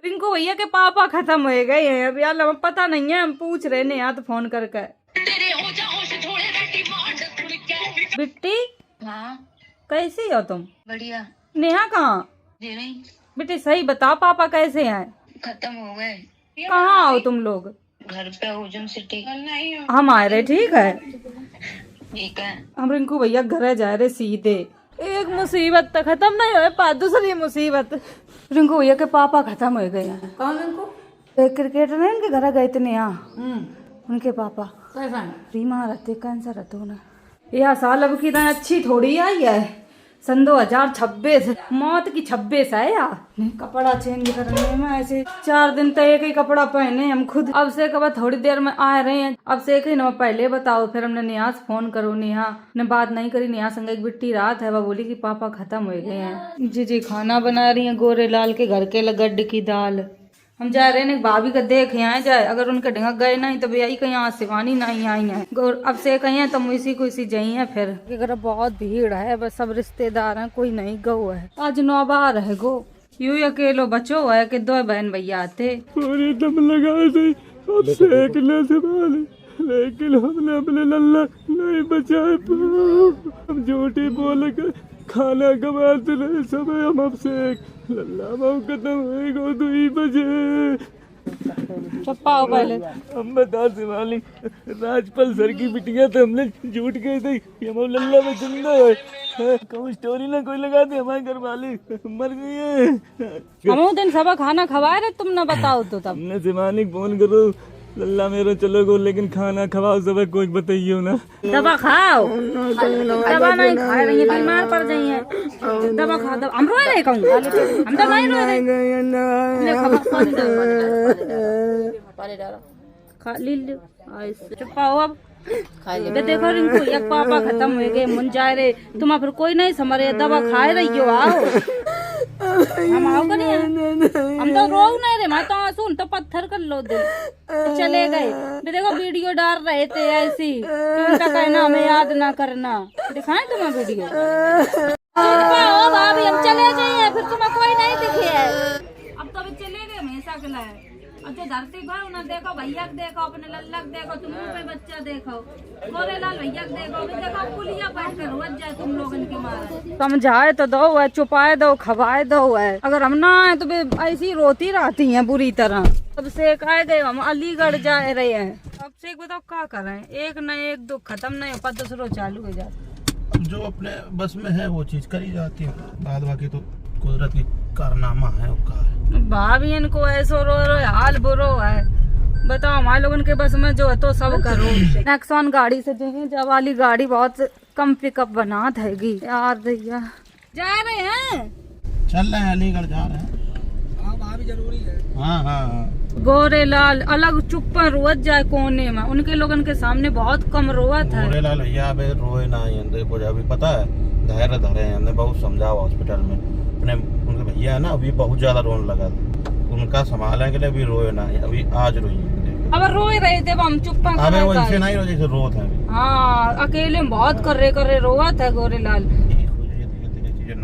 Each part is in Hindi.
रिंकू भैया के पापा खत्म हो गए हैं अब यार, हमें पता नहीं है, हम पूछ रहे हैं तो फोन करके। बिट्टी हाँ कैसी हो तुम? बढ़िया। नेहा कहाँ? बेटे सही बता, पापा कैसे हैं? खत्म हो गए। कहाँ आओ तुम लोग? घर पे ओजन सिटी। हम आ रहे, ठीक है ठीक है। हम रिंकू भैया घर जा रहे सीधे। एक मुसीबत तक खत्म नहीं हुए, पा दूसरी मुसीबत। रिंकू भैया के पापा खत्म हो गए हैं। कौन रिंकू? एक क्रिकेटर है, उनके घर गए थे नेहा, उनके पापा बीमार रहते, कैंसर रहते उन्हें। यह साल अब की तरह अच्छी थोड़ी आई है, सन 2026 मौत की 26 है यार। कपड़ा चेंज करने में ऐसे 4 दिन तक एक ही कपड़ा पहने हम खुद। अब से कब थोड़ी देर में आ रहे हैं, अब से एक ही ना पहले बताओ। फिर हमने नेहा से फोन करो, नेहा ने बात नहीं करी। नेहा संग एक बिट्टी रात है, वह बोली कि पापा खत्म हो गए हैं। जी खाना बना रही है गोरे लाल के घर के गड्ढ की दाल। हम जा रहे हैं भाभी का देख आए जाए, अगर उनके ढंगा गए नहीं तो भैया कहीं यहाँ शिवानी नहीं आई है। अब से कहीं है तो इसी को इसी जाई है। फिर अगर बहुत भीड़ है, बस सब रिश्तेदार हैं, कोई नहीं गो है। आज 9 बार है गो, यूं अकेलो बचो है कि 2 बहन भैया आते। पूरी दम लगा दी, अब सेकने से वाले, लेकिन हमने अपने लल्ला नहीं बचाए। हम झूठी बोल कर खाना कमाते रहे समय, हम अब से लल्ला खत्म होएगा 2 बजे। चप्पाओ पहले हम बता शिवाली, राजपाल सर की बिटिया तो हमने झूठ गए थे कि हम लल्ला में जिंदा है। कोई स्टोरी ना कोई लगा दे, हमारे घर वाली मर गई है। हम दिन सब खाना खवाए रहे, तुम न बताओ तो तब। हमने शिवानी फोन करो, लल्ला मेरा चलो गो, लेकिन खाना खवाओ सब, कोई बताइए ना। दवा खाओ, दवा नहीं खा रही है, बीमार पड़ गई है। दवा खा, दवा हम रोए नहीं कहूँगा, हम तो नहीं रोए खा ली। चुपाओ अब देखो रिंकू एक पापा खत्म हो गए, मुन जा रहे तुम, फिर कोई नहीं समझ, दवा खाए रही हो। आओ हम आओ नहीं, हम तो रो नहीं रहे, मैं तो सुन तो पत्थर कर लो दिल चले गए। देखो वीडियो डाल रहे थे ऐसी, उनका कहना हमें याद ना करना। दिखाएं तुम्हें वीडियो? भाभी हम चले जाइए, फिर तुम्हें कोई नहीं दिखे है। अब तो अभी चले गए हमेशा के लिए। अब जो धरती पर उन्हें देखो, भैया देखो, अपने लल्ला देखो, तुम पे बच्चा देखो, गोरे लाल भैया देखो, देखो पुलिया बैठ कर रोज जाए तुम लोग इनके मारे। समझाए तो दो है, छुपाए दो, खवाए दो है, अगर हम ना आए तो ऐसी रोती रहती हैं बुरी तरह। अब से आए गए, हम अलीगढ़ जा रहे हैं। अब से एक बताओ क्या कर रहे हैं, एक न एक दुख खत्म नहीं हो पा, दूसरों चालू हो जाता। जो अपने बस में है वो चीज करी जाती है, बाद बाकी तो कुदरत की कारनामा है। भाभी इनको ऐसो रो हाल बुरो है, बताओ हमारे लोगों के बस में जो है तो सब करो। नेक्सॉन गाड़ी से जो है, जब वाली गाड़ी बहुत कम पिकअप बना देगी यार। भैया जा रहे हैं, चल रहे हैं, अलीगढ़ जा रहे हैं। भाभी जरूरी है। हाँ। गोरे लाल अलग चुप रोज जाए कोने में, उनके लोगन के सामने बहुत कम रोवत है। गोरे लाल भैया रोए ना, देखो अभी पता है धैर्य धरे हैं, हमने बहुत समझा हॉस्पिटल में। अपने उनके भैया है ना, अभी बहुत ज्यादा रोने लगा, उनका संभालने के लिए अभी रोए ना, अभी आज रोई। अब रो रहे थे हम, चुप अबे वो ऐसे नहीं रो जैसे रोत है। हाँ अकेले में बहुत कर्रे रोवत है गोरे लाल। चीजें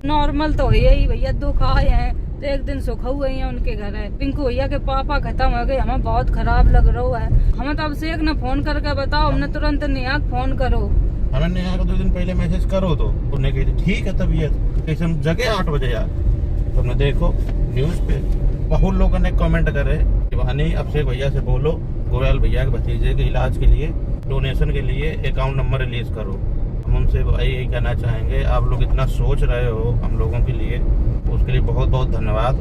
नॉर्मल तो है ही भैया, दुख आए हैं तो एक दिन सुख हुए हैं उनके घर है। पिंकू भैया के पापा खत्म हो गए, हमें बहुत खराब लग रहा है। हमें तो अब से एक न फोन करके बताओ, हमने तुरंत नेहा फोन करो। हमें नेहा को 2 दिन पहले मैसेज करो तो उन्हें कही ठीक है तबीयत, कैसे हम जगे 8 बजे यार। तो हमने देखो न्यूज पे बहुत लोगों ने कमेंट करे, शिवानी अब से भैया से बोलो गोरेलाल भैया के भतीजे के इलाज के लिए डोनेशन के लिए अकाउंट नंबर रिलीज करो। हम उनसे यही कहना चाहेंगे, आप लोग इतना सोच रहे हो हम लोगों के लिए, उसके लिए बहुत बहुत धन्यवाद।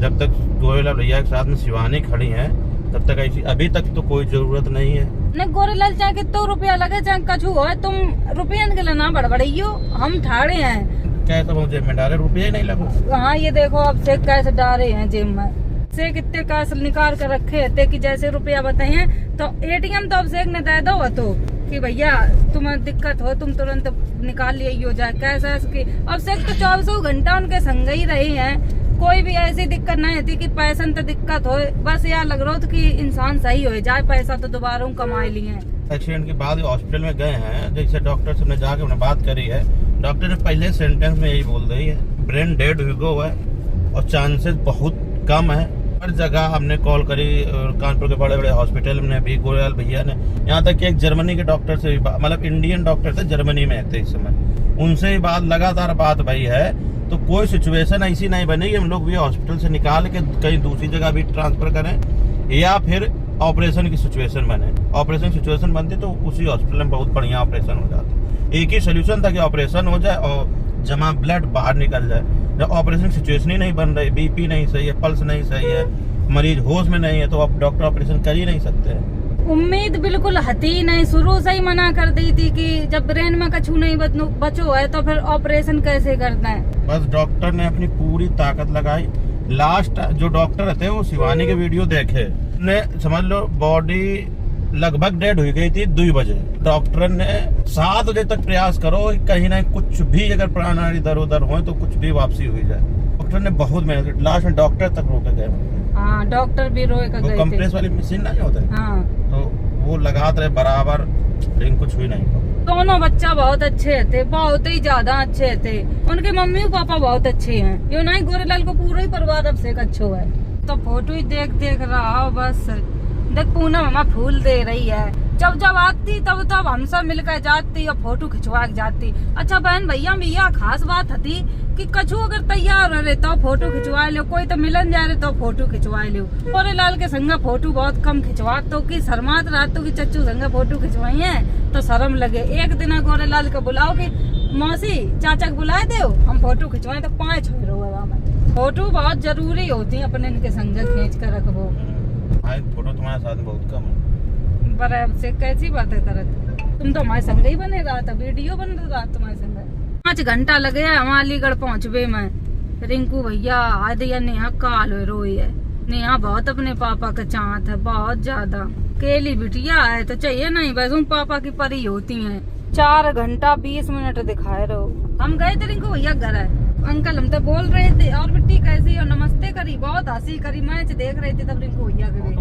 जब तक गोरेलाल भैया के साथ में शिवानी खड़ी है तब तक ऐसी अभी तक तो कोई जरूरत नहीं है। नहीं गोरेलाल चाहे कितना रुपया लगे चाहे कछु हो, तुम रुपया के लिए ना बड़बड़ियो, हम ठाड़े हैं। कैसे मुझे में डाले रुपये नहीं लगो। हाँ ये देखो अब से कैसे डाले हैं जेब में से, कितने कैसे निकाल कर रखे थे कि जैसे रुपया बताइए तो एटीएम तो अब से ने दे दो तो कि भैया तुम्हें दिक्कत हो तुम तुरंत निकाल लिए हो जाए कैसे की। अब से तो 24 घंटा उनके संग ही रही हैं, कोई भी ऐसी दिक्कत नहीं होती कि पैसा तो दिक्कत हो, बस यार लग रहा हो कि इंसान सही हो जाए, पैसा तो दोबारा कमा लिए। एक्सीडेंट के बाद हॉस्पिटल में गए हैं, जैसे डॉक्टर से जाके हमने बात करी है, डॉक्टर ने पहले सेंटेंस में यही बोल रही है ब्रेन डेड हो है और चांसेस बहुत कम है। हर जगह हमने कॉल करी, कानपुर के बड़े बड़े हॉस्पिटल में भी, गोयल भैया ने, यहाँ तक कि एक जर्मनी के डॉक्टर से भी, मतलब इंडियन डॉक्टर थे, जर्मनी में थे इस समय, उनसे ही बात लगातार बात भाई है। तो कोई सिचुएशन ऐसी नहीं बनी कि हम लोग भी हॉस्पिटल से निकाल के कहीं दूसरी जगह भी ट्रांसफर करें या फिर ऑपरेशन की सिचुएशन बने। ऑपरेशन सिचुएशन बनती तो उसी हॉस्पिटल में बहुत बढ़िया ऑपरेशन हो जाता। एक ही सोल्यूशन था कि ऑपरेशन हो जाए और जमा ब्लड बाहर निकल जाए। जब ऑपरेशन सिचुएशन ही नहीं बन रही, बीपी नहीं सही है, पल्स नहीं सही है, मरीज होश में नहीं है, तो अब डॉक्टर ऑपरेशन कर ही नहीं सकते। उम्मीद बिल्कुल हती नहीं, शुरू से ही मना कर दी थी कि जब ब्रेन में कछु नहीं बचो है तो फिर ऑपरेशन कैसे करना है। बस डॉक्टर ने अपनी पूरी ताकत लगाई। लास्ट जो डॉक्टर थे वो शिवानी के वीडियो देखे, ने समझ लो बॉडी लगभग डेड हो गई थी 2 बजे। डॉक्टर ने 7 बजे तक प्रयास करो कहीं ना कुछ भी अगर प्राण इधर उधर हो तो कुछ भी वापसी हुई जाए। डॉक्टर ने बहुत मेहनत की, लास्ट में डॉक्टर तक रोके गए। हाँ, डॉक्टर भी रोए का गए थे। कंप्रेस वाली मशीन नहीं होता है, हाँ, तो वो लगाते रहे बराबर, लेकिन कुछ भी नहीं। दोनों बच्चा बहुत अच्छे थे, बहुत ही ज्यादा अच्छे थे। उनके मम्मी और पापा बहुत अच्छे हैं। यो नहीं गोरेलाल को पूरा ही परिवार अब से अच्छो है। तो फोटो ही देख रहा हो बस। देख पूनम हमारा फूल दे रही है, जब जब आती तब हम सब मिलकर जाती और फोटो खिंचवा के जाती। अच्छा बहन भैया खास बात थी कि कछु अगर तैयार रहे तो फोटो खिंचवा लो, कोई तो मिलन जा रहे तो फोटो खिंचवा लो। गोरेलाल के संग फोटो बहुत कम खिंचवा तो कि शर्मात रातों की चच्चू संग फोटो खिंचवाई है तो शर्म लगे। एक दिन गोरेलाल को बुलाओ कि मौसी चाचा को बुलाए दो, हम फोटो खिंचवाए तो 5 हो रहा है। फोटो बहुत जरूरी होती है, अपने इनके संग खींच कर रखो। फोटो तुम्हारे साथ बहुत कम है। पर अब से कैसी बातें करत, तुम तो हमारे संग ही बने रहा था, वीडियो बन रहा तुम्हारे संग। 5 घंटा लगे हम अलीगढ़ पहुँचबे में। रिंकू भैया आदिया नेहा काल रोई है। नेहा बहुत अपने पापा का चाहत है, बहुत ज्यादा। केली बिटिया है तो चाहिए नहीं, बस उन पापा की परी होती है। 4 घंटा 20 मिनट दिखाए रहो। हम गए थे रिंकू भैया घर है, अंकल हम तो बोल रहे थे और बिट्टी कैसी और नमस्ते करी, बहुत हंसी करी, मैच देख रहे थे तब रिंकू भैया के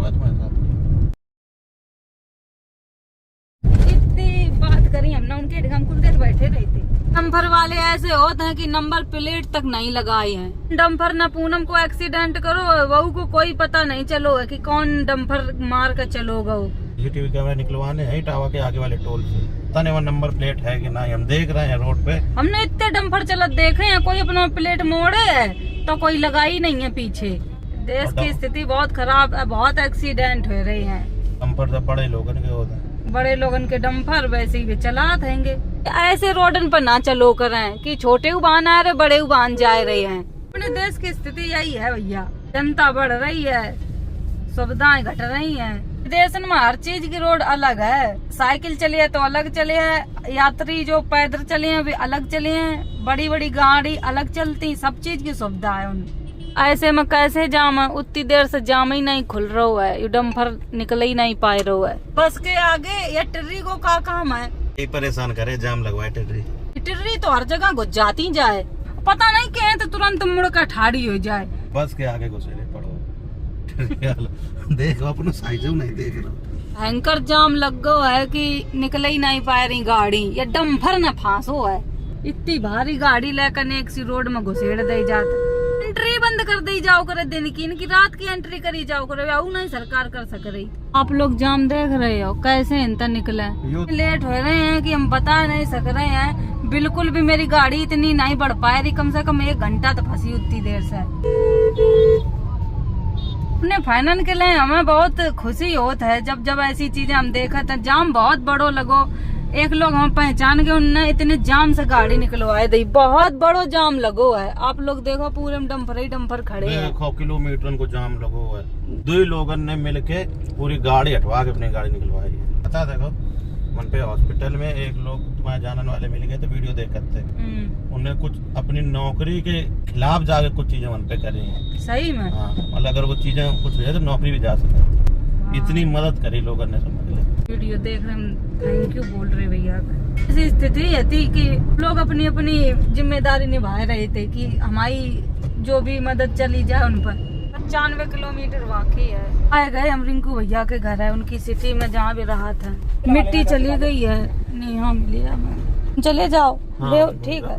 इतनी बात करी हमने उनके। हम कुछ देर बैठे रहे थे। डम्फर वाले ऐसे होते हैं कि नंबर प्लेट तक नहीं लगाए हैं। डम्फर न पूनम को एक्सीडेंट करो, बहू को कोई पता नहीं चलो है कि कौन डम्फर मार कर चलोगा। सीसीटीवी कैमरा निकलवाने हैं टावा के आगे वाले टोल से, तने वो नंबर प्लेट है कि नहीं हम देख रहे हैं रोड पे। हमने इतने डम्फर चलत देखे हैं, कोई अपना प्लेट मोड़े है तो कोई लगाई नहीं है पीछे। देश की स्थिति बहुत खराब है, बहुत एक्सीडेंट हो रहे हैं। डम्फर तो बड़े लोगन के होता है, बड़े लोगन के डम्फर वैसे ही चला देंगे। ऐसे रोडन पर ना चलो करें कि छोटे उबान आ रहे बड़े उबान जा रहे हैं। अपने देश की स्थिति यही है भैया, जनता बढ़ रही है, सुविधाएं घट रही हैं। देश में हर चीज की रोड अलग है, साइकिल चली है तो अलग चले है, यात्री जो पैदल चले हैं वे अलग चले हैं, बड़ी बड़ी गाड़ी अलग चलती, सब चीज की सुविधा है उनमें। ऐसे में कैसे जाम है, उतनी देर से जाम ही नहीं खुल रहा है, ये डम्फर निकल ही नहीं पाए रहा है। बस के आगे ये टिर्री को क्या काम है, ये परेशान करे जाम लगवाए। टिर्री तो हर जगह घुस जाती जाए, पता नहीं क्या तो तुरंत मुड़ कर ठाड़ी हो जाए। बस के आगे घुसे पड़ो देखो अपना साइज नहीं देख रहा, भयंकर जाम लग गया है कि निकल ही नहीं पा रही गाड़ी। ये डम्फर न फांसो है, इतनी भारी गाड़ी लेकर एक सी रोड में घुसेड़ दे जाते। एंट्री बंद कर दी जाओ करे, दिन की इनकी रात की एंट्री करी जाओ करे, आऊ नहीं सरकार कर सक रही। आप लोग जाम देख रहे हो कैसे इनता निकले, लेट हो रहे हैं कि हम बता नहीं सक रहे हैं। बिल्कुल भी मेरी गाड़ी इतनी नहीं बढ़ पाए रही, कम से कम 1 घंटा तो फंसी उतनी देर से। अपने फाइनल के लिए हमें बहुत खुशी होता है जब जब ऐसी चीजें हम देखा था। जाम बहुत बड़ो लगो, एक लोग हम पहचान के उनने इतने जाम से गाड़ी निकलवाए दी, बहुत बड़ो जाम लगो है। आप लोग देखो पूरे डम्फर ही डम्फर खड़े हैं, 100 किलोमीटर को जाम लगो है। 2 लोगों ने मिलके पूरी गाड़ी हटवा के अपनी गाड़ी निकलवाई है। पता देखो मन पे हॉस्पिटल में एक लोग तुम्हारे जानने वाले मिल गए थे, वीडियो देख करते उन्हें कुछ अपनी नौकरी के खिलाफ जाके कुछ चीजें मन पे करी हैं। सही में हाँ, मतलब अगर वो चीजें कुछ है तो नौकरी भी जा सकती है। इतनी मदद करी लोगों ने, समझ ले। वीडियो देख रहे हैं, थैंक यू बोल रहे भैया। ऐसी स्थिति थी कि लोग अपनी अपनी जिम्मेदारी निभा रहे थे कि हमारी जो भी मदद चली जाए उन पर। 95 किलोमीटर बाकी है। आए गए हम रिंकू भैया के घर है, उनकी सिटी में जहाँ भी रहा था। मिट्टी चली गई है, नहीं हाँ मिली है, चले जाओ। हाँ, ठीक है।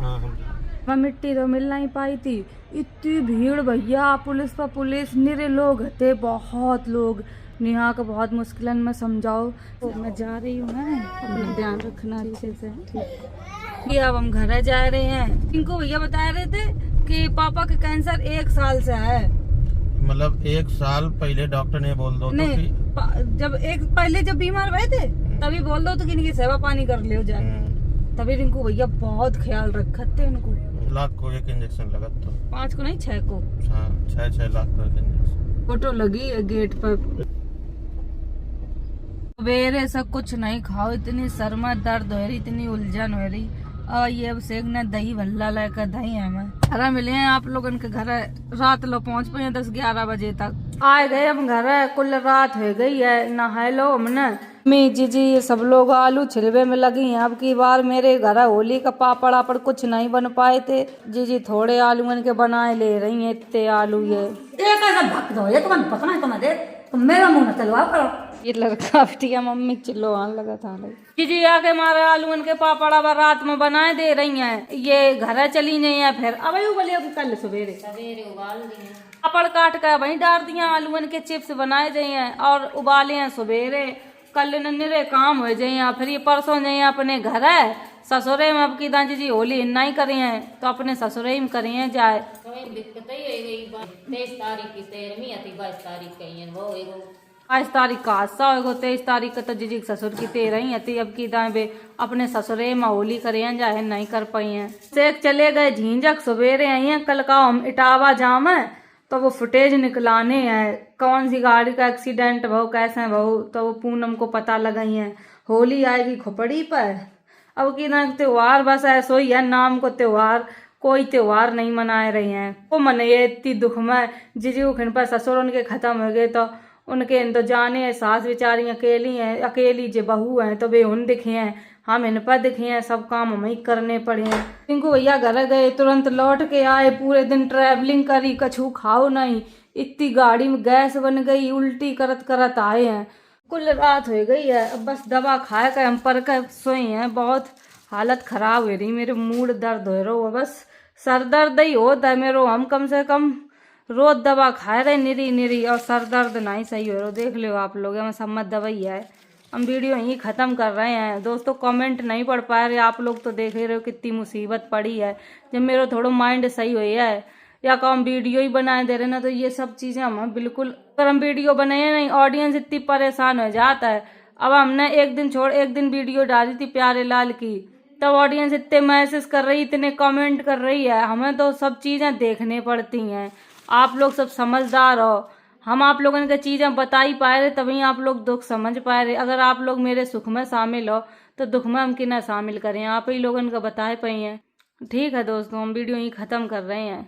वहाँ मिट्टी तो मिल नहीं पाई थी, इतनी भीड़ भैया, पुलिस पर पुलिस, निरे लोग थे, बहुत लोग। नेहा को बहुत मुश्किलन में समझाओ। तो मैं जा रही हूँ, मैं अपना ध्यान रखना अच्छे से। ठीक, अब हम घर जा रहे हैं। इनको भैया बता रहे थे कि पापा का कैंसर 1 साल से है। मतलब 1 साल पहले डॉक्टर ने बोल दो नहीं, पहले जब बीमार हुए थे तभी बोल दो तो कि इनकी सेवा पानी कर लियो जाए। तभी रिंकू भैया बहुत ख्याल रखते उनको। लाख को एक इंजेक्शन लगा तो 5 को नहीं 6 को। हाँ 6 लाख का एक इंजेक्शन। फोटो लगी है गेट पर। सवेरे सब कुछ नहीं खाओ, इतनी सर में दर्द हो रही, इतनी उलझन हो रही। और ये अब सेकना दही भल्ला लेकर दही है। मैं घर मिले हैं आप लोगों के घर, रात लो पहुंच पाए 10-11 बजे तक आए गए हम घर। कुल रात हो गई है, नहाए लो हमने। मी जीजी ये सब लोग आलू छिलवे में लगी हैं। अब की बार मेरे घर होली का पापड़ आपड़ कुछ नहीं बन पाए थे। जीजी थोड़े आलू के बनाए ले रही हैं, इतने आलू ये भक दो, ये तुम्हें पता नहीं तुम्हें दे, तुम मेरा मुंह न चलवा करो। ये लड़का बिटिया मम्मी चिल्लो आने लगा था। जीजी आके मारे आलू के पापड़ अब रात में बनाए दे रही हैं। ये घर चली गई हैं। फिर अब बोले कल सवेरे उबाल दिए पापड़ काट कर वही डाल दिया, आलू के चिप्स बनाए गए हैं और उबाले हैं सवेरे। कल निरे काम हो जाए, फिर ये परसों जाइए अपने घर है ससुरे में। अब की दाजी जी होली नहीं करी है तो अपने ससुरे में करी है जाए। 22 तारीख का हादसा होगा, 23 तारीख का तो जीजी ससुर की 13 थी। अब की दाए अपने ससुरे में होली करे हैं जाए नहीं कर पाई हैं। शेख चले गए झींझक, सवेरे आई हैं। कल का हम इटावा जाम है तो वो फुटेज निकलाने हैं, कौन सी गाड़ी का एक्सीडेंट भाऊ कैसे भाऊ, तो वो पूनम को पता लगाई है। होली आएगी खोपड़ी पर। अब की ना त्योहार बस ऐसो ही है, नाम को त्योहार, कोई त्योहार नहीं मनाए रहे हैं। वो मनाइए इतनी दुख में। जीजी उखन पर ससुर उनके खत्म हो गए तो उनके तो जाने सास बेचारी अकेली हैं, अकेली जो बहू हैं तो वे उन दिखे हैं, हम इन पर दिखे हैं, सब काम हमें ही करने पड़े हैं। इनको भैया घर गए, तुरंत लौट के आए, पूरे दिन ट्रैवलिंग करी, कछु खाओ नहीं, इतनी गाड़ी में गैस बन गई, उल्टी करत करत आए हैं। कुल रात हो गई है, अब बस दवा खाए कर हम पर कर सोए हैं। बहुत हालत खराब हो रही, मेरे मूड दर्द हो रहा, बस सर दर्द ही होता है मेरे। हम कम से कम रोज दवा खाए रहे निरी और सर दर्द नहीं सही हो रहा। देख लो आप लोग, हमें सम्मत दवाई है। हम वीडियो यहीं ख़त्म कर रहे हैं दोस्तों। कमेंट नहीं पढ़ पा रहे आप लोग तो देख ही रहे हो कितनी मुसीबत पड़ी है। जब मेरा थोड़ा माइंड सही हो है या हम वीडियो ही बनाए दे रहे ना, तो ये सब चीज़ें हम बिल्कुल, अगर हम वीडियो बनाए नहीं, ऑडियंस इतनी परेशान हो जाता है। अब हमने एक दिन छोड़ एक दिन वीडियो डाली थी प्यारे लाल की, तब ऑडियंस इतने मैसेज कर रही, इतने कमेंट कर रही है। हमें तो सब चीज़ें देखने पड़ती हैं। आप लोग सब समझदार हो, हम आप लोगों ने चीज़ें बता ही पाए रहे, तभी आप लोग दुख समझ पाए रहे। अगर आप लोग मेरे सुख में शामिल हो तो दुख में हम कि ना शामिल करें, आप ही लोगों को बताए पाई हैं। ठीक है दोस्तों, हम वीडियो यहीं ख़त्म कर रहे हैं।